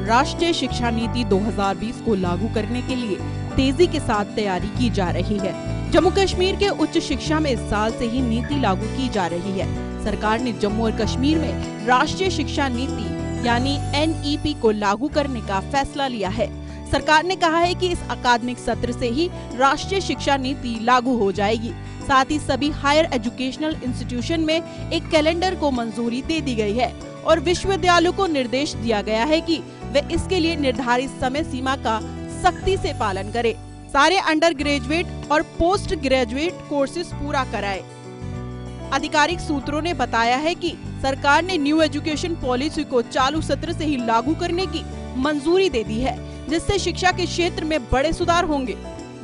राष्ट्रीय शिक्षा नीति 2020 को लागू करने के लिए तेजी के साथ तैयारी की जा रही है। जम्मू कश्मीर के उच्च शिक्षा में इस साल से ही नीति लागू की जा रही है। सरकार ने जम्मू और कश्मीर में राष्ट्रीय शिक्षा नीति यानी NEP को लागू करने का फैसला लिया है। सरकार ने कहा है कि इस अकादमिक सत्र से ही राष्ट्रीय शिक्षा नीति लागू हो जाएगी। साथ ही सभी हायर एजुकेशनल इंस्टीट्यूशन में एक कैलेंडर को मंजूरी दे दी गई है और विश्वविद्यालयों को निर्देश दिया गया है कि वे इसके लिए निर्धारित समय सीमा का सख्ती से पालन करें। सारे अंडर ग्रेजुएट और पोस्ट ग्रेजुएट कोर्सेज पूरा कराएं। आधिकारिक सूत्रों ने बताया है कि सरकार ने न्यू एजुकेशन पॉलिसी को चालू सत्र से ही लागू करने की मंजूरी दे दी है, जिससे शिक्षा के क्षेत्र में बड़े सुधार होंगे।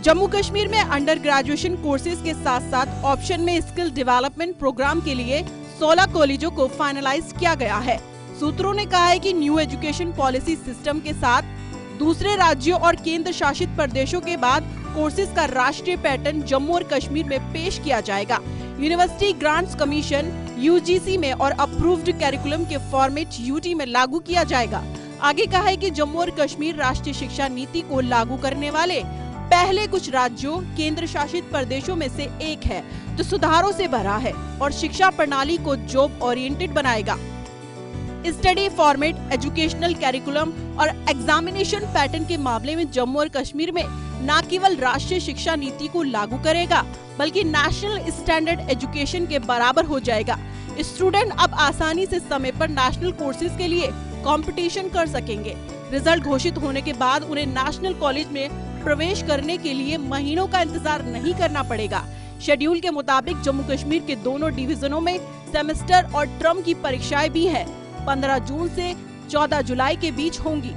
जम्मू कश्मीर में अंडर ग्रेजुएशन कोर्सेज के साथ साथ ऑप्शन में स्किल डेवलपमेंट प्रोग्राम के लिए 16 कॉलेजों को फाइनलाइज किया गया है। सूत्रों ने कहा है कि न्यू एजुकेशन पॉलिसी सिस्टम के साथ दूसरे राज्यों और केंद्र शासित प्रदेशों के बाद कोर्सेज का राष्ट्रीय पैटर्न जम्मू और कश्मीर में पेश किया जाएगा। यूनिवर्सिटी ग्रांट्स कमीशन UGC में और अप्रूव्ड कैरिकुलम के फॉर्मेट UT में लागू किया जाएगा। आगे कहा है कि जम्मू और कश्मीर राष्ट्रीय शिक्षा नीति को लागू करने वाले पहले कुछ राज्यों केंद्र शासित प्रदेशों में से एक है जो सुधारों से भरा है और शिक्षा प्रणाली को जॉब ओरिएंटेड बनाएगा। स्टडी फॉर्मेट, एजुकेशनल कैरिकुलम और एग्जामिनेशन पैटर्न के मामले में जम्मू और कश्मीर में न केवल राष्ट्रीय शिक्षा नीति को लागू करेगा बल्कि नेशनल स्टैंडर्ड एजुकेशन के बराबर हो जाएगा। स्टूडेंट अब आसानी से समय पर नेशनल कोर्सेज के लिए कंपटीशन कर सकेंगे। रिजल्ट घोषित होने के बाद उन्हें नेशनल कॉलेज में प्रवेश करने के लिए महीनों का इंतजार नहीं करना पड़ेगा। शेड्यूल के मुताबिक जम्मू कश्मीर के दोनों डिवीजनों में सेमेस्टर और टर्म की परीक्षाएं भी है 15 जून से 14 जुलाई के बीच होंगी।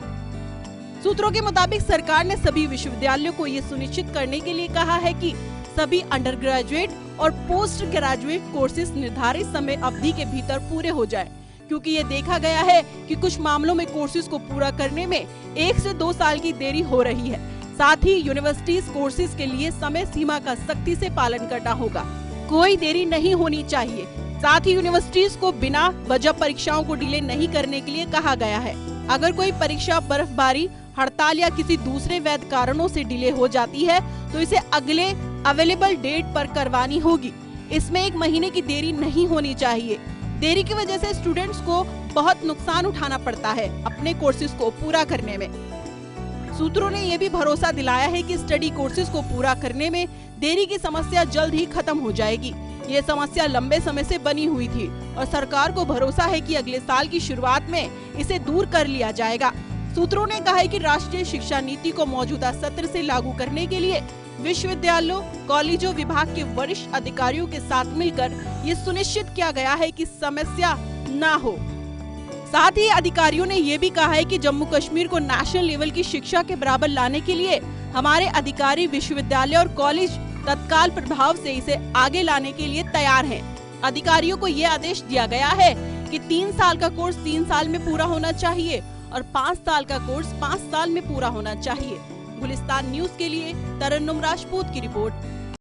सूत्रों के मुताबिक सरकार ने सभी विश्वविद्यालयों को ये सुनिश्चित करने के लिए कहा है कि सभी अंडर ग्रेजुएट और पोस्ट ग्रेजुएट कोर्सेज निर्धारित समय अवधि के भीतर पूरे हो जाएं, क्योंकि ये देखा गया है कि कुछ मामलों में कोर्सेज को पूरा करने में 1 से 2 साल की देरी हो रही है। साथ ही यूनिवर्सिटीज कोर्सेज के लिए समय सीमा का सख्ती से पालन करना होगा। कोई देरी नहीं होनी चाहिए। साथ ही यूनिवर्सिटीज को बिना वजह परीक्षाओं को डिले नहीं करने के लिए कहा गया है। अगर कोई परीक्षा बर्फबारी, हड़ताल या किसी दूसरे वैध कारणों से डिले हो जाती है तो इसे अगले अवेलेबल डेट पर करवानी होगी। इसमें 1 महीने की देरी नहीं होनी चाहिए। देरी की वजह से स्टूडेंट्स को बहुत नुकसान उठाना पड़ता है अपने कोर्सेज को पूरा करने में। सूत्रों ने ये भी भरोसा दिलाया है कि स्टडी कोर्सेज को पूरा करने में देरी की समस्या जल्द ही खत्म हो जाएगी। ये समस्या लंबे समय से बनी हुई थी और सरकार को भरोसा है कि अगले साल की शुरुआत में इसे दूर कर लिया जाएगा। सूत्रों ने कहा है कि राष्ट्रीय शिक्षा नीति को मौजूदा सत्र से लागू करने के लिए विश्वविद्यालयों, कॉलेजों, विभाग के वरिष्ठ अधिकारियों के साथ मिलकर ये सुनिश्चित किया गया है कि समस्या न हो। साथ ही अधिकारियों ने ये भी कहा है कि जम्मू कश्मीर को नेशनल लेवल की शिक्षा के बराबर लाने के लिए हमारे अधिकारी, विश्वविद्यालय और कॉलेज तत्काल प्रभाव से इसे आगे लाने के लिए तैयार हैं। अधिकारियों को ये आदेश दिया गया है कि 3 साल का कोर्स 3 साल में पूरा होना चाहिए और 5 साल का कोर्स 5 साल में पूरा होना चाहिए। गुलिस्तान न्यूज के लिए तरन्नुम राजपूत की रिपोर्ट।